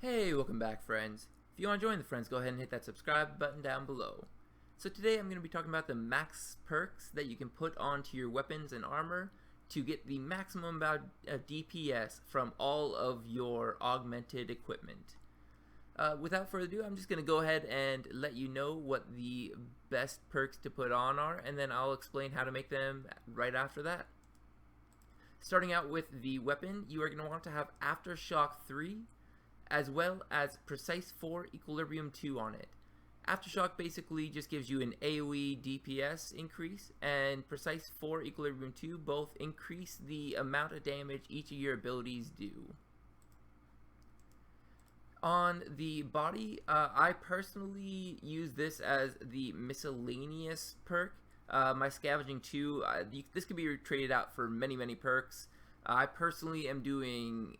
Hey, welcome back, friends. If you want to join the friends, go ahead and hit that subscribe button down below. So today I'm going to be talking about the max perks that you can put onto your weapons and armor to get the maximum amount of DPS from all of your augmented equipment. Without further ado, I'm just going to go ahead and let you know what the best perks to put on are, and then I'll explain how to make them right after that. Starting out with the weapon, you are going to want to have Aftershock 3 as well as Precise 4 Equilibrium 2 on it. Aftershock basically just gives you an AoE DPS increase, and Precise 4 Equilibrium 2 both increase the amount of damage each of your abilities do. On the body, I personally use this as the Miscellaneous perk. My Scavenging 2, this could be traded out for many perks. I personally am doing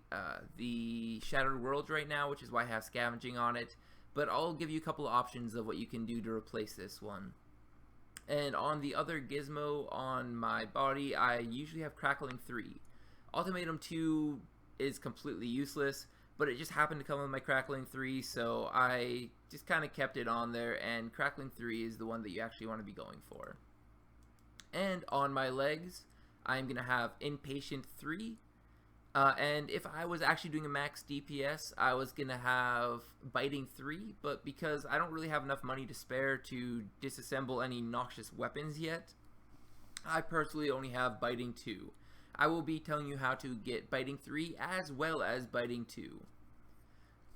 the Shattered Worlds right now, which is why I have Scavenging on it, but I'll give you a couple of options of what you can do to replace this one. And on the other gizmo on my body, I usually have Crackling 3. Ultimatum 2 is completely useless, but it just happened to come with my Crackling 3, so I just kind of kept it on there, and Crackling 3 is the one that you actually want to be going for. And on my legs, I'm going to have Impatient 3, and if I was actually doing a max DPS, I was going to have Biting 3, but because I don't really have enough money to spare to disassemble any noxious weapons yet, I personally only have Biting 2. I will be telling you how to get Biting 3 as well as Biting 2.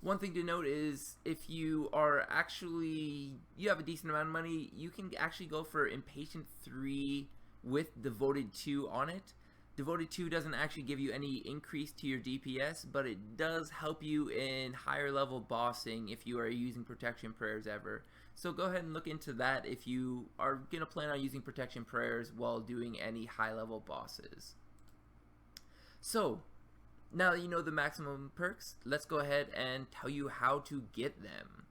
One thing to note is if you have a decent amount of money, you can actually go for Impatient 3 with Devoted 2 on it. Devoted 2 doesn't actually give you any increase to your DPS, but it does help you in higher level bossing if you are using Protection Prayers ever. So go ahead and look into that if you are going to plan on using Protection Prayers while doing any high level bosses. So, now that you know the maximum perks, let's go ahead and tell you how to get them.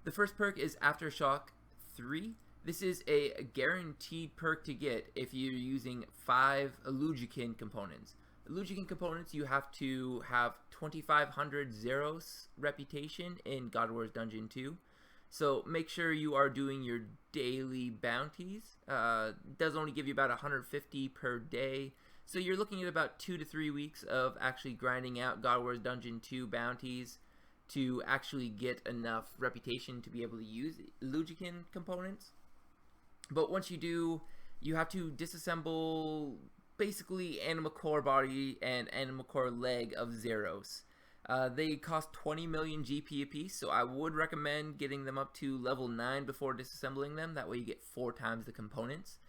The first perk is Aftershock 3. This is a guaranteed perk to get if you're using 5 Illugican components. Illugican components, you have to have 2500 Zeros reputation in God of War's Dungeon 2. So make sure you are doing your daily bounties. It does only give you about 150 per day. So you're looking at about 2 to 3 weeks of actually grinding out God of War's Dungeon 2 bounties to actually get enough reputation to be able to use Illugican components. But once you do, you have to disassemble basically Anima Core body and Anima Core leg of Zeros. They cost 20 million GP apiece, so I would recommend getting them up to level 9 before disassembling them. That way you get 4 times the components.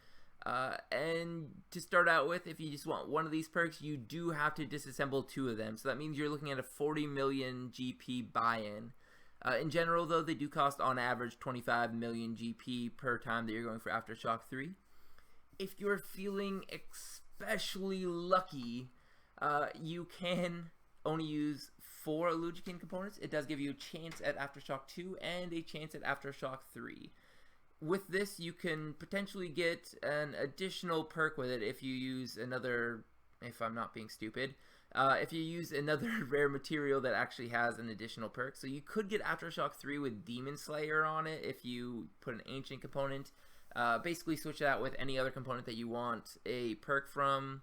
And to start out with, if you just want one of these perks, you do have to disassemble 2 of them. So that means you're looking at a 40 million GP buy-in. In general, though, they do cost on average 25 million GP per time that you're going for Aftershock 3. If you're feeling especially lucky, you can only use 4 Illugican components. It does give you a chance at Aftershock 2 and a chance at Aftershock 3. With this, you can potentially get an additional perk with it if you use another, if I'm not being stupid, if you use another rare material that actually has an additional perk. So you could get Aftershock 3 with Demon Slayer on it if you put an ancient component. Basically switch that with any other component that you want a perk from.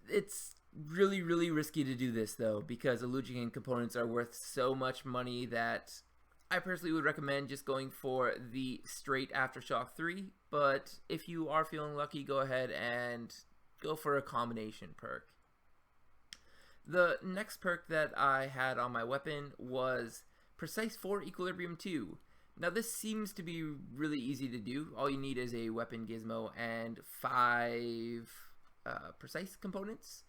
It's really risky to do this though, because Illugican components are worth so much money that I personally would recommend just going for the straight Aftershock 3, but if you are feeling lucky, go ahead and go for a combination perk. The next perk that I had on my weapon was Precise 4 Equilibrium 2. Now this seems to be really easy to do. All you need is a weapon gizmo and 5 precise components.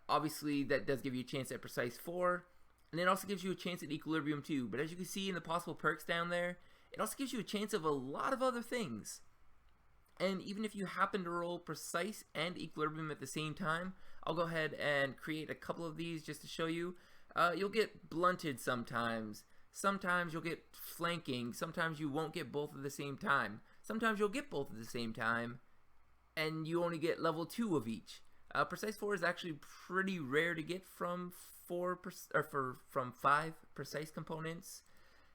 Obviously that does give you a chance at Precise 4. And it also gives you a chance at Equilibrium 2. But as you can see in the possible perks down there, it also gives you a chance of a lot of other things. And even if you happen to roll Precise and Equilibrium at the same time, I'll go ahead and create a couple of these just to show you. You'll get Blunted sometimes. Sometimes you'll get Flanking. Sometimes you won't get both at the same time. Sometimes you'll get both at the same time, and you only get level 2 of each. Precise 4 is actually pretty rare to get from from 5 precise components.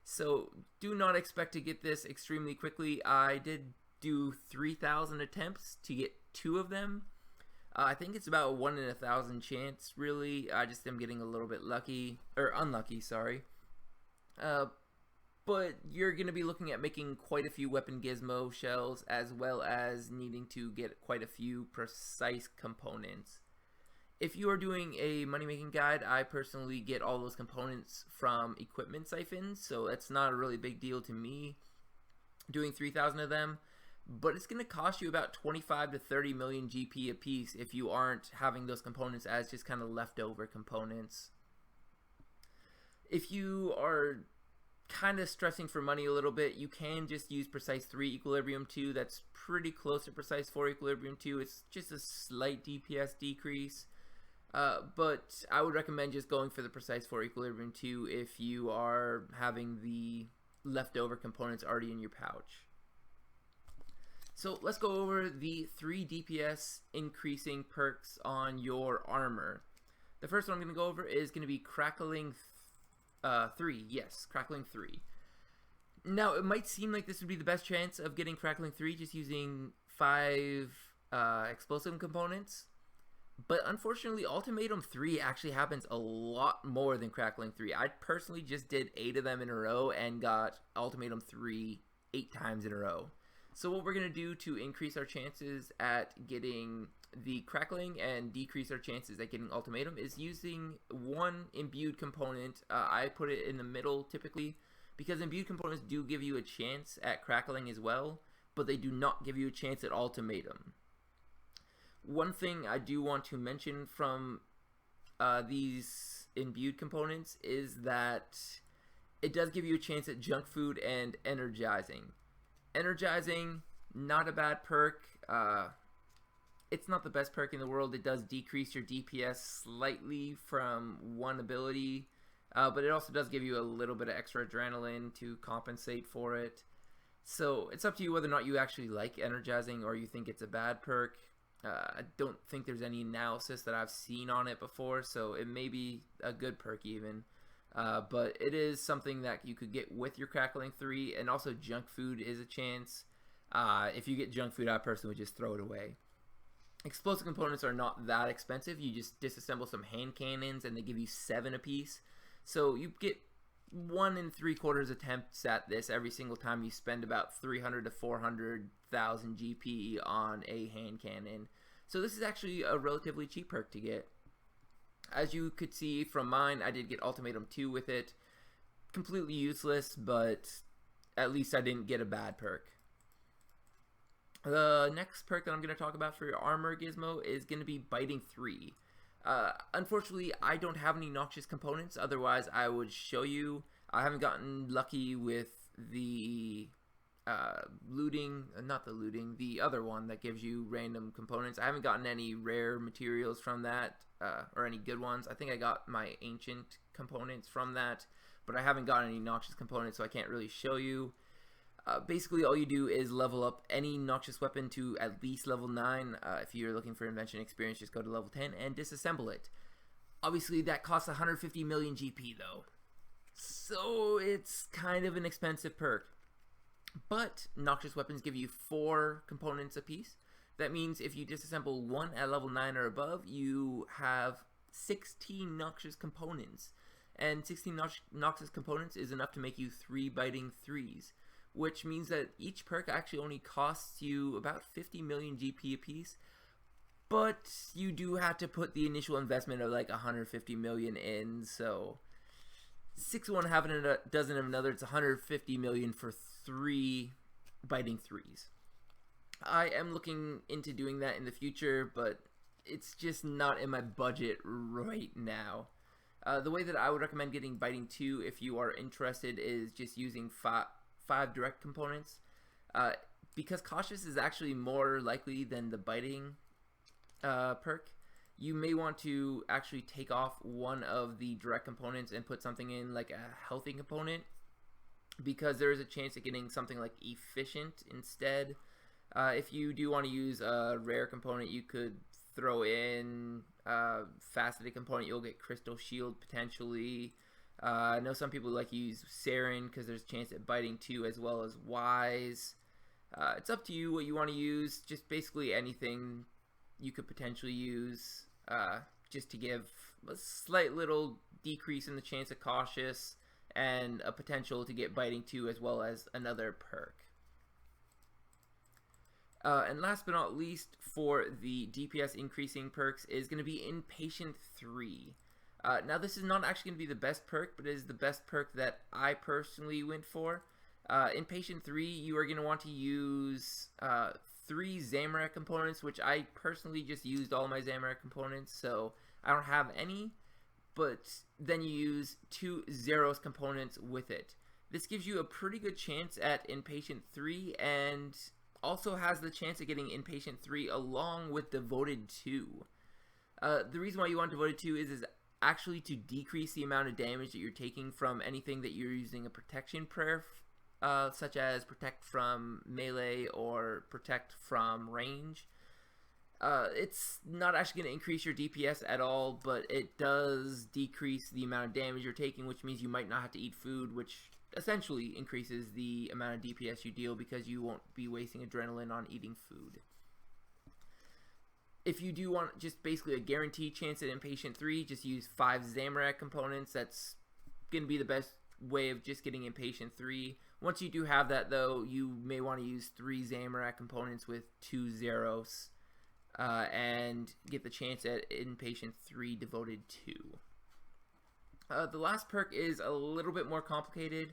So do not expect to get this extremely quickly. I did do 3,000 attempts to get 2 of them. I think it's about a 1 in 1,000 chance, really. I just am getting a little bit lucky, or unlucky, sorry. But you're going to be looking at making quite a few weapon gizmo shells, as well as needing to get quite a few precise components. If you are doing a money-making guide, I personally get all those components from equipment siphons, so it's not a really big deal to me doing 3,000 of them. But it's going to cost you about 25 to 30 million GP a piece if you aren't having those components as just kind of leftover components. If you are kind of stressing for money a little bit, you can just use Precise 3 Equilibrium 2. That's pretty close to Precise 4 Equilibrium 2. It's just a slight DPS decrease. But I would recommend just going for the Precise 4 Equilibrium 2 if you are having the leftover components already in your pouch. So let's go over the 3 DPS increasing perks on your armor. The first one I'm going to go over is going to be Crackling 3. Yes, Crackling 3. Now, it might seem like this would be the best chance of getting Crackling 3 just using 5 explosive components. But unfortunately, Ultimatum 3 actually happens a lot more than Crackling 3. I personally just did 8 of them in a row and got Ultimatum 3 8 times in a row. So what we're going to do to increase our chances at getting the Crackling and decrease our chances at getting Ultimatum is using one imbued component. I put it in the middle typically because imbued components do give you a chance at Crackling as well, but they do not give you a chance at Ultimatum. One thing I do want to mention from these imbued components is that it does give you a chance at junk food and energizing. Energizing, not a bad perk. It's not the best perk in the world. It does decrease your DPS slightly from one ability, but it also does give you a little bit of extra adrenaline to compensate for it. So it's up to you whether or not you actually like energizing or you think it's a bad perk. I don't think there's any analysis that I've seen on it before, so it may be a good perk even. But it is something that you could get with your Crackling 3, and also junk food is a chance. If you get junk food, I personally would just throw it away. Explosive components are not that expensive. You just disassemble some hand cannons and they give you 7 apiece. So you get 1 3/4 attempts at this every single time you spend about 300 to 400,000 GP on a hand cannon. So this is actually a relatively cheap perk to get. As you could see from mine, I did get Ultimatum 2 with it. Completely useless, but at least I didn't get a bad perk. The next perk that I'm going to talk about for your armor gizmo is going to be Biting 3. Unfortunately, I don't have any noxious components, otherwise I would show you. I haven't gotten lucky with the the other one that gives you random components. I haven't gotten any rare materials from that, or any good ones. I think I got my ancient components from that, but I haven't gotten any noxious components, so I can't really show you. Basically, all you do is level up any noxious weapon to at least level 9. If you're looking for invention experience, just go to level 10 and disassemble it. Obviously, that costs 150 million GP, though. So, it's kind of an expensive perk. But, noxious weapons give you 4 components apiece. That means if you disassemble 1 at level 9 or above, you have 16 noxious components. And 16 noxious components is enough to make you 3 Biting 3s. Which means that each perk actually only costs you about 50 million GP apiece, but you do have to put the initial investment of like 150 million in, so 6 of one, half a dozen of another, it's 150 million for 3 Biting 3s. I am looking into doing that in the future, but it's just not in my budget right now. The way that I would recommend getting Biting 2 if you are interested is just using 5 direct components. Because Cautious is actually more likely than the Biting perk, you may want to actually take off one of the direct components and put something in like a healthy component, because there is a chance of getting something like Efficient instead. If you do want to use a rare component, you could throw in faceted component, you'll get Crystal Shield potentially. I know some people like to use Sarin because there's a chance at biting too, as well as Wise. It's up to you what you want to use. Just basically anything you could potentially use just to give a slight little decrease in the chance of Cautious and a potential to get biting too, as well as another perk. And last but not least, for the DPS increasing perks is going to be Impatient 3. Now this is not actually going to be the best perk, but it is the best perk that I personally went for. Impatient 3, you are going to want to use 3 Zamorak components, which I personally just used all my Zamorak components, so I don't have any, but then you use 2 Zeros components with it. This gives you a pretty good chance at Impatient 3, and also has the chance of getting Impatient 3 along with Devoted 2. The reason why you want Devoted 2 is actually to decrease the amount of damage that you're taking from anything that you're using a protection prayer, such as protect from melee or protect from range. It's not actually going to increase your DPS at all, but it does decrease the amount of damage you're taking, which means you might not have to eat food, which essentially increases the amount of DPS you deal because you won't be wasting adrenaline on eating food. If you do want just basically a guaranteed chance at Impatient 3, just use 5 Zamorak components. That's going to be the best way of just getting Impatient 3. Once you do have that, though, you may want to use 3 Zamorak components with 2 Zeros and get the chance at Impatient 3 Devoted 2. The last perk is a little bit more complicated.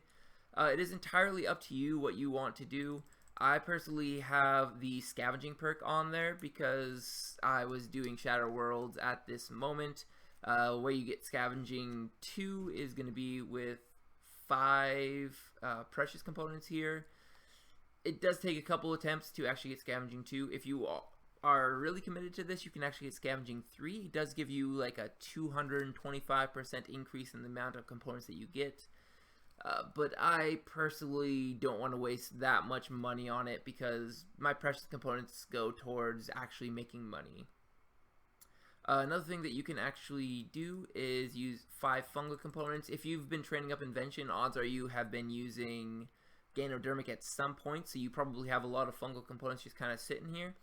It is entirely up to you what you want to do. I personally have the Scavenging perk on there because I was doing Shadow Worlds at this moment. Where you get Scavenging 2 is going to be with 5 precious components here. It does take a couple attempts to actually get Scavenging 2. If you are really committed to this, you can actually get Scavenging 3. It does give you like a 225% increase in the amount of components that you get. But I personally don't want to waste that much money on it because my precious components go towards actually making money. Another thing that you can actually do is use 5 fungal components. If you've been training up Invention, odds are you have been using Ganodermic at some point, so you probably have a lot of fungal components just kind of sitting here.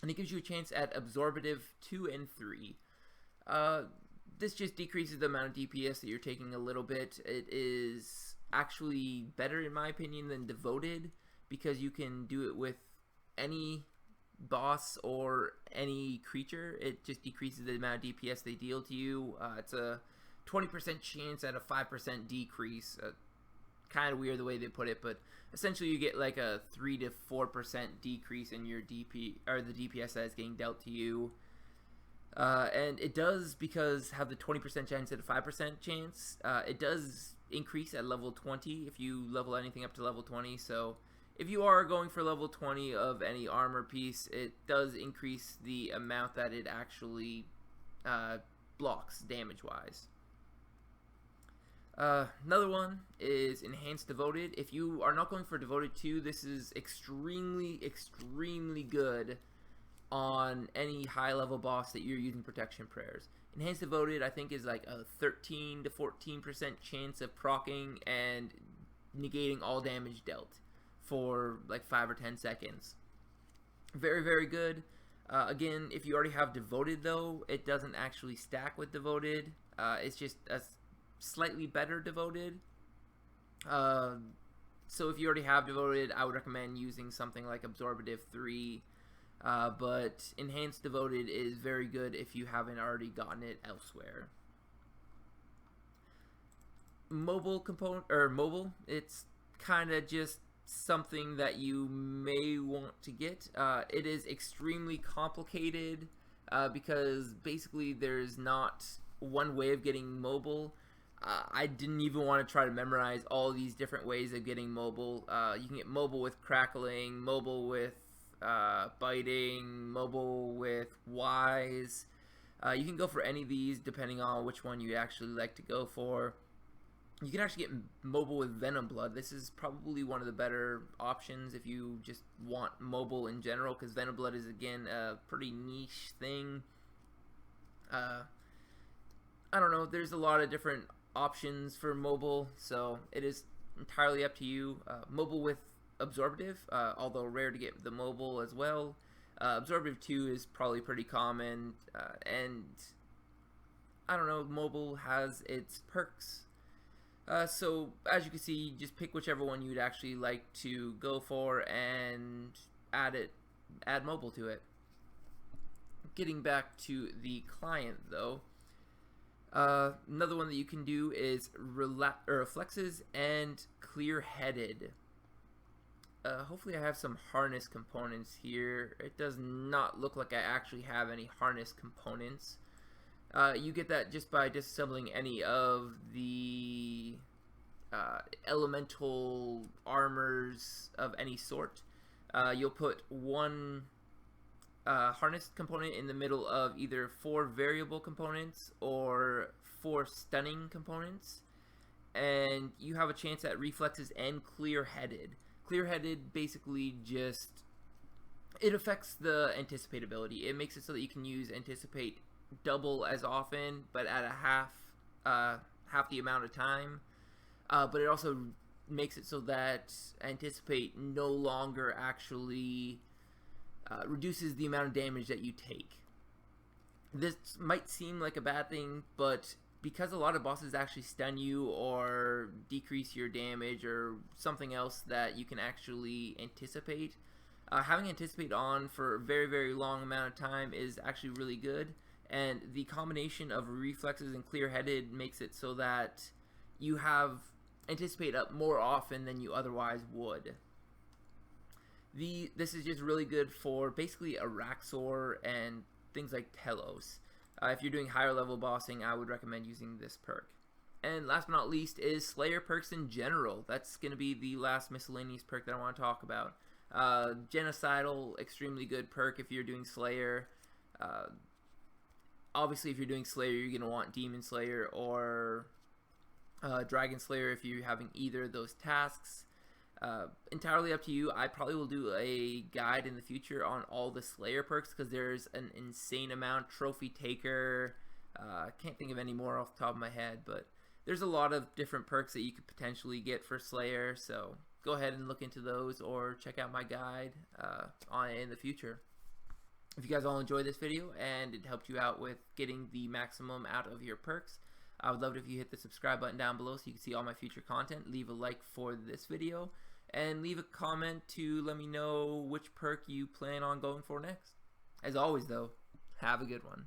And it gives you a chance at Absorbative 2 and 3. This just decreases the amount of DPS that you're taking a little bit. It is actually better, in my opinion, than Devoted because you can do it with any boss or any creature. It just decreases the amount of DPS they deal to you. It's a 20% chance at a 5% decrease. Kind of weird the way they put it, but essentially you get like a 3 to 4% decrease in your DP or the DPS that is getting dealt to you. And it does, because have the 20% chance at a 5% chance, it does increase at level 20 if you level anything up to level 20. So if you are going for level 20 of any armor piece, it does increase the amount that it actually blocks damage-wise. Another one is Enhanced Devoted. If you are not going for Devoted 2, this is extremely, extremely good on any high-level boss that you're using Protection Prayers. Enhanced Devoted, I think, is like a 13 to 14% chance of proccing and negating all damage dealt for like 5 or 10 seconds. Very, very good. Again, if you already have Devoted, though, it doesn't actually stack with Devoted. It's just a slightly better Devoted. So if you already have Devoted, I would recommend using something like Absorbative 3. But Enhanced Devoted is very good if you haven't already gotten it elsewhere. Mobile component, or mobile, it's kind of just something that you may want to get. It is extremely complicated because basically there's not one way of getting mobile. I didn't even want to try to memorize all these different ways of getting mobile. You can get mobile with Crackling, mobile with biting, mobile with Wise. You can go for any of these depending on which one you actually like to go for. You can actually get mobile with Venom Blood. This is probably one of the better options if you just want mobile in general, because Venom Blood is, again, a pretty niche thing. I don't know, there's a lot of different options for mobile, so it is entirely up to you. Mobile with Absorptive, although rare to get the mobile as well. Absorptive 2 is probably pretty common, and I don't know, mobile has its perks. So as you can see, just pick whichever one you'd actually like to go for and add mobile to it. Getting back to the client though, another one that you can do is Reflexes and Clear-Headed. Hopefully I have some harness components here. It does not look like I actually have any harness components. You get that just by disassembling any of the elemental armors of any sort. You'll put one harness component in the middle of either 4 variable components or 4 stunning components, and you have a chance at Reflexes and Clear-Headed. Clear-Headed basically just, it affects the Anticipate ability. It makes it so that you can use Anticipate double as often, but at a half the amount of time. But it also makes it so that Anticipate no longer actually reduces the amount of damage that you take. This might seem like a bad thing, but because a lot of bosses actually stun you or decrease your damage or something else that you can actually anticipate, having Anticipate on for a very, very long amount of time is actually really good. And the combination of Reflexes and Clear-Headed makes it so that you have Anticipate up more often than you otherwise would. This is just really good for basically Araxor and things like Telos. If you're doing higher level bossing, I would recommend using this perk. And last but not least is Slayer perks in general. That's going to be the last miscellaneous perk that I want to talk about. Genocidal, extremely good perk if you're doing Slayer. Obviously, if you're doing Slayer, you're going to want Demon Slayer or Dragon Slayer if you're having either of those tasks. Entirely up to you. I probably will do a guide in the future on all the Slayer perks because there's an insane amount. Trophy Taker, can't think of any more off the top of my head, but there's a lot of different perks that you could potentially get for Slayer, so go ahead and look into those or check out my guide on it in the future. If you guys all enjoyed this video and it helped you out with getting the maximum out of your perks, I would love it if you hit the subscribe button down below so you can see all my future content. Leave a like for this video and leave a comment to let me know which perk you plan on going for next. As always though, have a good one.